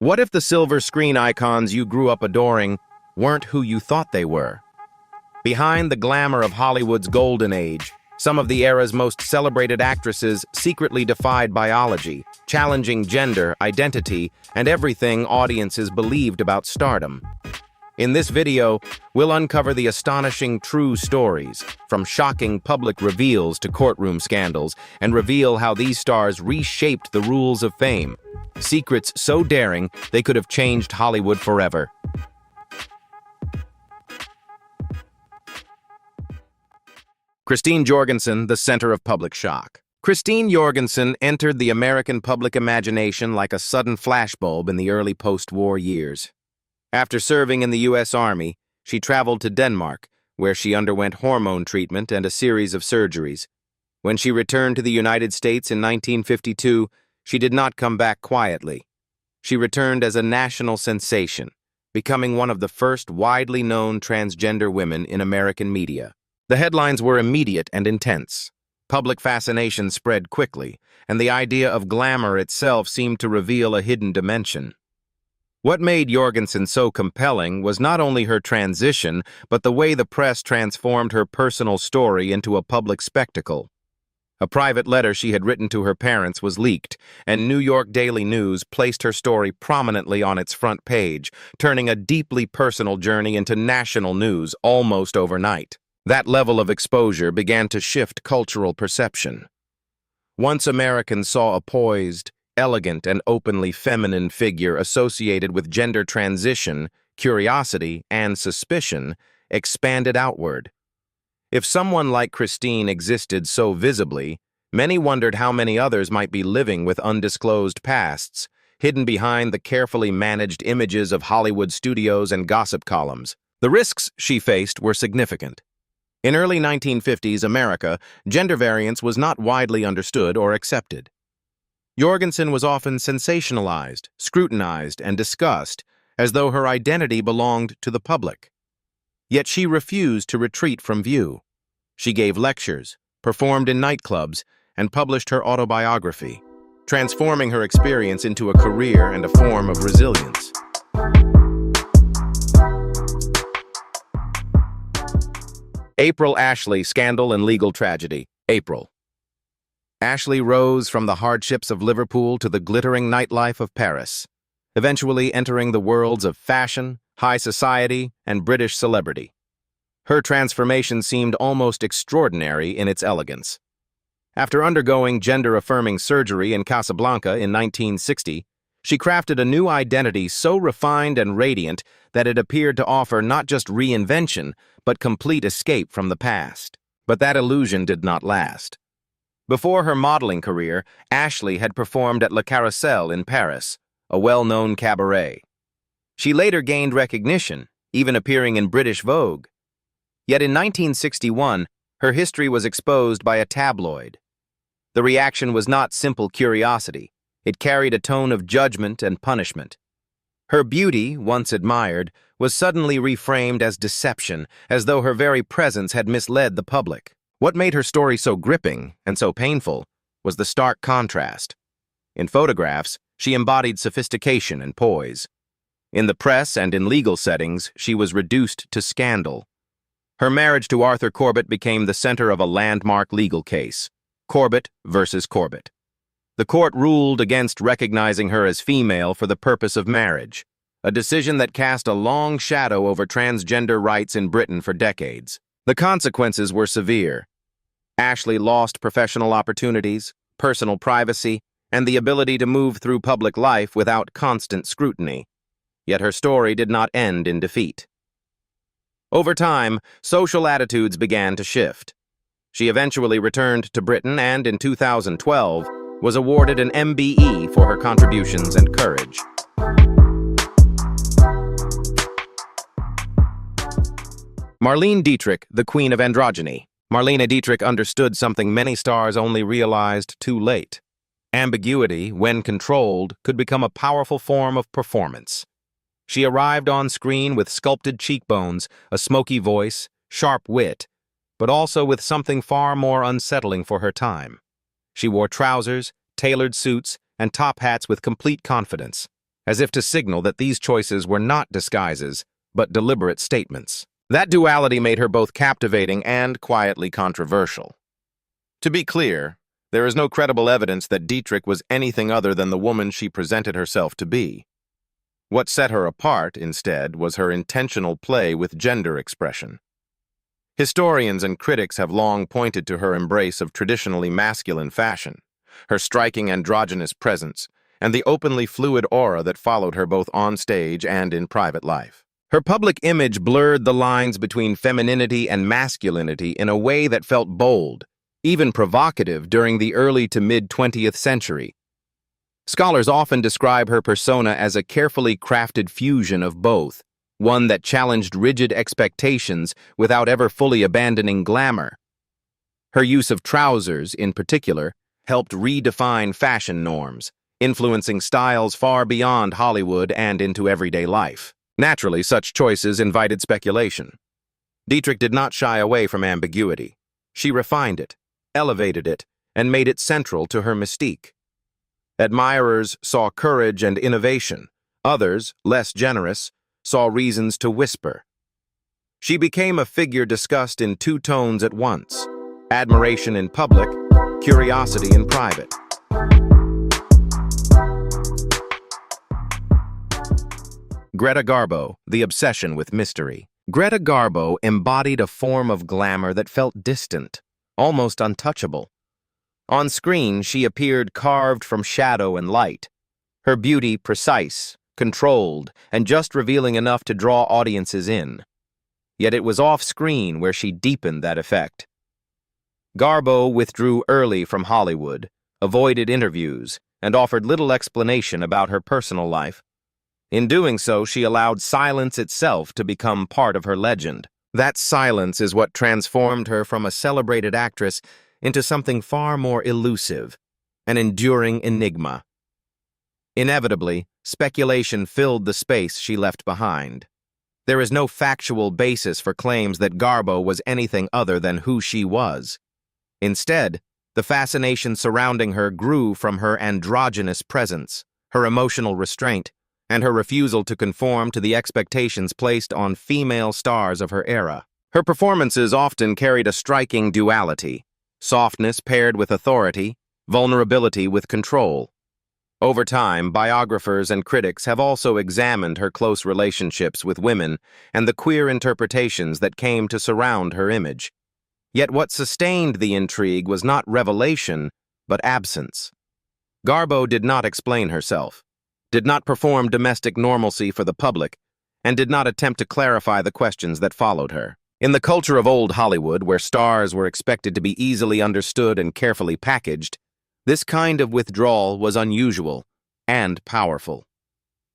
What if the silver screen icons you grew up adoring weren't who you thought they were? Behind the glamour of Hollywood's golden age, some of the era's most celebrated actresses secretly defied biology, challenging gender, identity, and everything audiences believed about stardom. In this video, we'll uncover the astonishing true stories, from shocking public reveals to courtroom scandals, and reveal how these stars reshaped the rules of fame. Secrets so daring, they could have changed Hollywood forever. Christine Jorgensen, the center of public shock. Christine Jorgensen entered the American public imagination like a sudden flashbulb in the early post-war years. After serving in the U.S. Army, she traveled to Denmark, where she underwent hormone treatment and a series of surgeries. When she returned to the United States in 1952, she did not come back quietly. She returned as a national sensation, becoming one of the first widely known transgender women in American media. The headlines were immediate and intense. Public fascination spread quickly, and the idea of glamour itself seemed to reveal a hidden dimension. What made Jorgensen so compelling was not only her transition, but the way the press transformed her personal story into a public spectacle. A private letter she had written to her parents was leaked, and New York Daily News placed her story prominently on its front page, turning a deeply personal journey into national news almost overnight. That level of exposure began to shift cultural perception. Once Americans saw a poised, elegant, and openly feminine figure associated with gender transition, curiosity, and suspicion expanded outward. If someone like Christine existed so visibly, many wondered how many others might be living with undisclosed pasts, hidden behind the carefully managed images of Hollywood studios and gossip columns. The risks she faced were significant. In early 1950s America, gender variance was not widely understood or accepted. Jorgensen was often sensationalized, scrutinized, and discussed, as though her identity belonged to the public. Yet she refused to retreat from view. She gave lectures, performed in nightclubs, and published her autobiography, transforming her experience into a career and a form of resilience. April Ashley, scandal and legal tragedy. April. Ashley rose from the hardships of Liverpool to the glittering nightlife of Paris, eventually entering the worlds of fashion, high society, and British celebrity. Her transformation seemed almost extraordinary in its elegance. After undergoing gender-affirming surgery in Casablanca in 1960, she crafted a new identity so refined and radiant that it appeared to offer not just reinvention, but complete escape from the past. But that illusion did not last. Before her modeling career, Ashley had performed at Le Carrousel in Paris, a well-known cabaret. She later gained recognition, even appearing in British Vogue. Yet in 1961, her history was exposed by a tabloid. The reaction was not simple curiosity. It carried a tone of judgment and punishment. Her beauty, once admired, was suddenly reframed as deception, as though her very presence had misled the public. What made her story so gripping and so painful was the stark contrast. In photographs, she embodied sophistication and poise. In the press and in legal settings, she was reduced to scandal. Her marriage to Arthur Corbett became the center of a landmark legal case, Corbett versus Corbett. The court ruled against recognizing her as female for the purpose of marriage, a decision that cast a long shadow over transgender rights in Britain for decades. The consequences were severe. Ashley lost professional opportunities, personal privacy, and the ability to move through public life without constant scrutiny. Yet her story did not end in defeat. Over time, social attitudes began to shift. She eventually returned to Britain and, in 2012, was awarded an MBE for her contributions and courage. Marlene Dietrich, the queen of androgyny. Marlene Dietrich understood something many stars only realized too late. Ambiguity, when controlled, could become a powerful form of performance. She arrived on screen with sculpted cheekbones, a smoky voice, sharp wit, but also with something far more unsettling for her time. She wore trousers, tailored suits, and top hats with complete confidence. as if to signal that these choices were not disguises, but deliberate statements. That duality made her both captivating and quietly controversial. To be clear, there is no credible evidence that Dietrich was anything other than the woman she presented herself to be. What set her apart, instead, was her intentional play with gender expression. Historians and critics have long pointed to her embrace of traditionally masculine fashion, her striking androgynous presence, and the openly fluid aura that followed her both on stage and in private life. Her public image blurred the lines between femininity and masculinity in a way that felt bold, even provocative during the early to mid-20th century. Scholars often describe her persona as a carefully crafted fusion of both, one that challenged rigid expectations without ever fully abandoning glamour. Her use of trousers, in particular, helped redefine fashion norms, influencing styles far beyond Hollywood and into everyday life. Naturally, such choices invited speculation. Dietrich did not shy away from ambiguity. She refined it, elevated it, and made it central to her mystique. Admirers saw courage and innovation. Others, less generous, saw reasons to whisper. She became a figure discussed in two tones at once: admiration in public, curiosity in private. Greta Garbo, the obsession with mystery. Greta Garbo embodied a form of glamour that felt distant, almost untouchable. On screen, she appeared carved from shadow and light, her beauty precise, controlled, and just revealing enough to draw audiences in. Yet it was off-screen where she deepened that effect. Garbo withdrew early from Hollywood, avoided interviews, and offered little explanation about her personal life. In doing so, she allowed silence itself to become part of her legend. That silence is what transformed her from a celebrated actress into something far more elusive, an enduring enigma. Inevitably, speculation filled the space she left behind. There is no factual basis for claims that Garbo was anything other than who she was. Instead, the fascination surrounding her grew from her androgynous presence, her emotional restraint, and her refusal to conform to the expectations placed on female stars of her era. Her performances often carried a striking duality: softness paired with authority, vulnerability with control. Over time, biographers and critics have also examined her close relationships with women and the queer interpretations that came to surround her image. Yet what sustained the intrigue was not revelation, but absence. Garbo did not explain herself, did not perform domestic normalcy for the public, and did not attempt to clarify the questions that followed her. In the culture of old Hollywood, where stars were expected to be easily understood and carefully packaged, this kind of withdrawal was unusual and powerful.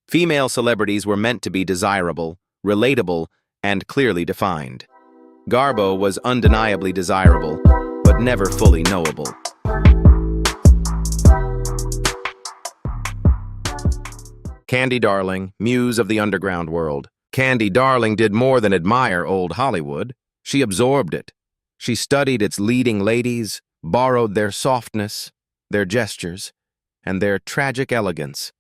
Female celebrities were meant to be desirable, relatable, and clearly defined. Garbo was undeniably desirable, but never fully knowable. Candy Darling, muse of the underground world. Candy Darling did more than admire old Hollywood. She absorbed it. She studied its leading ladies, borrowed their softness, their gestures, and their tragic elegance,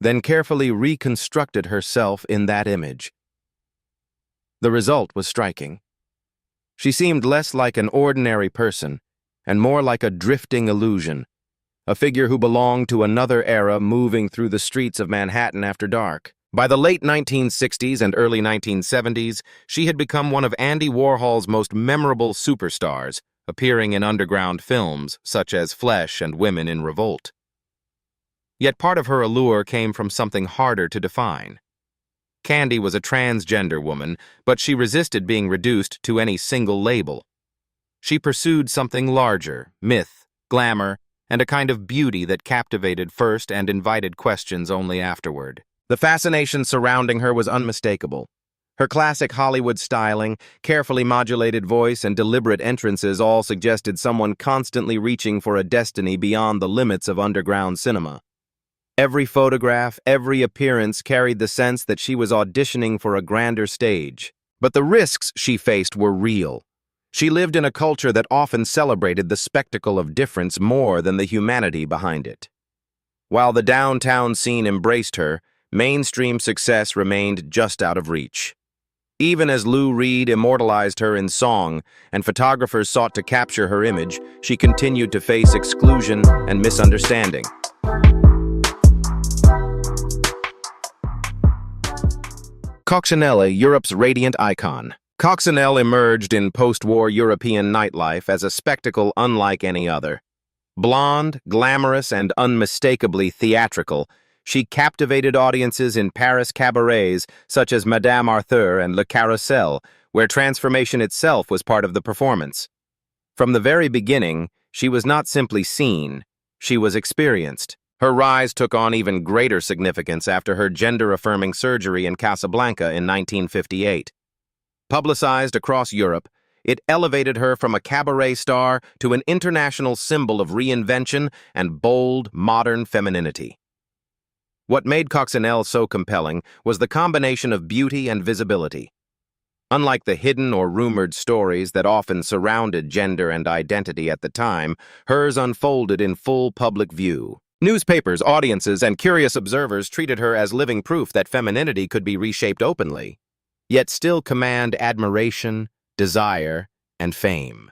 then carefully reconstructed herself in that image. The result was striking. She seemed less like an ordinary person and more like a drifting illusion, a figure who belonged to another era moving through the streets of Manhattan after dark. By the late 1960s and early 1970s, she had become one of Andy Warhol's most memorable superstars, appearing in underground films such as Flesh and Women in Revolt. Yet part of her allure came from something harder to define. Candy was a transgender woman, but she resisted being reduced to any single label. She pursued something larger: myth, glamour, and a kind of beauty that captivated first and invited questions only afterward. The fascination surrounding her was unmistakable. Her classic Hollywood styling, carefully modulated voice, and deliberate entrances all suggested someone constantly reaching for a destiny beyond the limits of underground cinema. Every photograph, every appearance carried the sense that she was auditioning for a grander stage. But the risks she faced were real. She lived in a culture that often celebrated the spectacle of difference more than the humanity behind it. While the downtown scene embraced her, mainstream success remained just out of reach. Even as Lou Reed immortalized her in song and photographers sought to capture her image, she continued to face exclusion and misunderstanding. Coccinelle, Europe's radiant icon. Coccinelle emerged in post-war European nightlife as a spectacle unlike any other. Blonde, glamorous, and unmistakably theatrical, she captivated audiences in Paris cabarets such as Madame Arthur and Le Carrousel, where transformation itself was part of the performance. From the very beginning, she was not simply seen, she was experienced. Her rise took on even greater significance after her gender-affirming surgery in Casablanca in 1958. Publicized across Europe, it elevated her from a cabaret star to an international symbol of reinvention and bold, modern femininity. What made Coccinelle so compelling was the combination of beauty and visibility. Unlike the hidden or rumored stories that often surrounded gender and identity at the time, hers unfolded in full public view. Newspapers, audiences, and curious observers treated her as living proof that femininity could be reshaped openly, yet still command admiration, desire, and fame.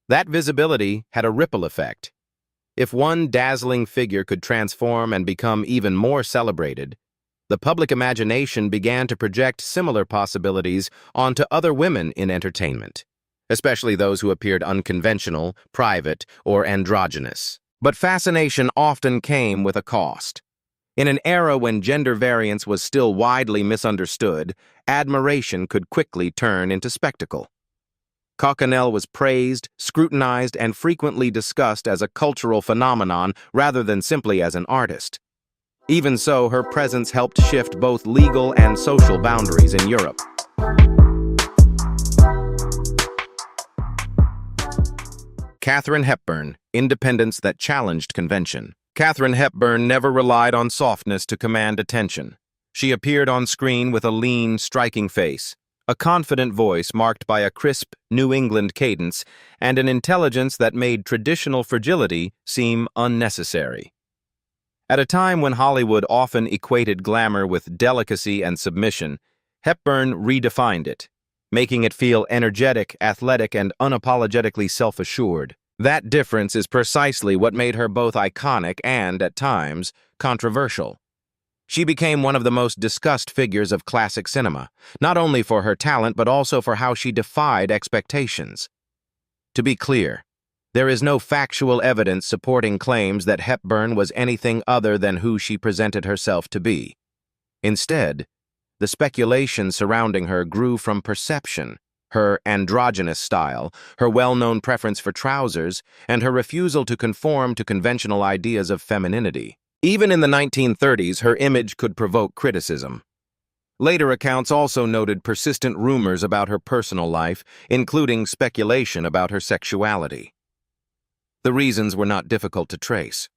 That visibility had a ripple effect. If one dazzling figure could transform and become even more celebrated, the public imagination began to project similar possibilities onto other women in entertainment, especially those who appeared unconventional, private, or androgynous. But fascination often came with a cost. In an era when gender variance was still widely misunderstood, admiration could quickly turn into spectacle. Coccinelle was praised, scrutinized, and frequently discussed as a cultural phenomenon rather than simply as an artist. Even so, her presence helped shift both legal and social boundaries in Europe. Katharine Hepburn, independence that challenged convention. Katharine Hepburn never relied on softness to command attention. She appeared on screen with a lean, striking face, a confident voice marked by a crisp New England cadence, and an intelligence that made traditional fragility seem unnecessary. At a time when Hollywood often equated glamour with delicacy and submission, Hepburn redefined it, making it feel energetic, athletic, and unapologetically self-assured. That difference is precisely what made her both iconic and, at times, controversial. She became one of the most discussed figures of classic cinema, not only for her talent but also for how she defied expectations. To be clear, there is no factual evidence supporting claims that Hepburn was anything other than who she presented herself to be. Instead, the speculation surrounding her grew from perception, her androgynous style, her well-known preference for trousers, and her refusal to conform to conventional ideas of femininity. Even in the 1930s, her image could provoke criticism. Later accounts also noted persistent rumors about her personal life, including speculation about her sexuality. The reasons were not difficult to trace.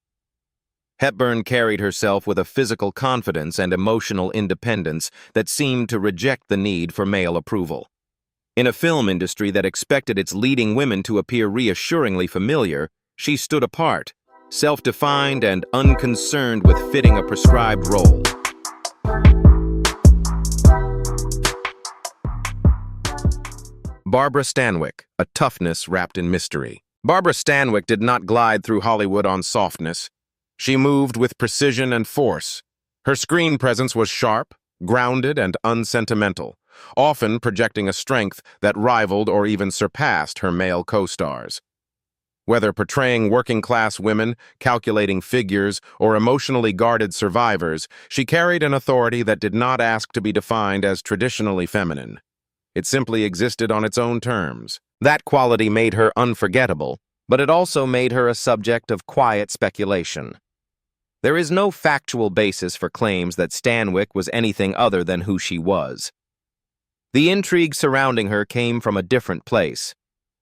Hepburn carried herself with a physical confidence and emotional independence that seemed to reject the need for male approval. In a film industry that expected its leading women to appear reassuringly familiar, she stood apart, self-defined and unconcerned with fitting a prescribed role. Barbara Stanwyck, a toughness wrapped in mystery. Barbara Stanwyck did not glide through Hollywood on softness. She moved with precision and force. Her screen presence was sharp, grounded, and unsentimental, often projecting a strength that rivaled or even surpassed her male co-stars. Whether portraying working-class women, calculating figures, or emotionally guarded survivors, she carried an authority that did not ask to be defined as traditionally feminine. It simply existed on its own terms. That quality made her unforgettable, but it also made her a subject of quiet speculation. There is no factual basis for claims that Stanwyck was anything other than who she was. The intrigue surrounding her came from a different place: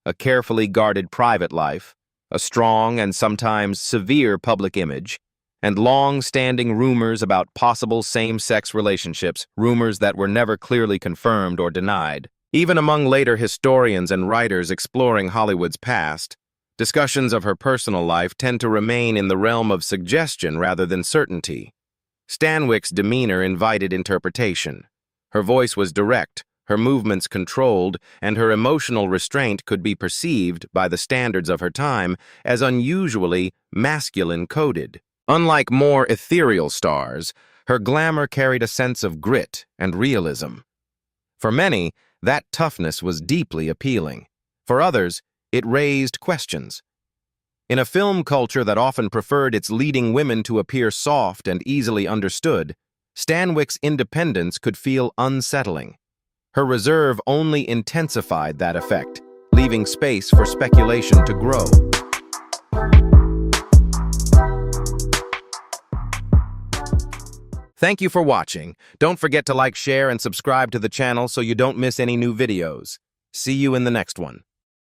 a carefully guarded private life, a strong and sometimes severe public image, and long-standing rumors about possible same-sex relationships, rumors that were never clearly confirmed or denied. Even among later historians and writers exploring Hollywood's past, discussions of her personal life tend to remain in the realm of suggestion rather than certainty. Stanwyck's demeanor invited interpretation. Her voice was direct, her movements controlled, and her emotional restraint could be perceived, by the standards of her time, as unusually masculine-coded. Unlike more ethereal stars, her glamour carried a sense of grit and realism. For many, that toughness was deeply appealing. For others, it raised questions. In a film culture that often preferred its leading women to appear soft and easily understood, Stanwyck's independence could feel unsettling. Her reserve only intensified that effect, leaving space for speculation to grow. Thank you for watching. Don't forget to like, share, and subscribe to the channel so you don't miss any new videos. See you in the next one.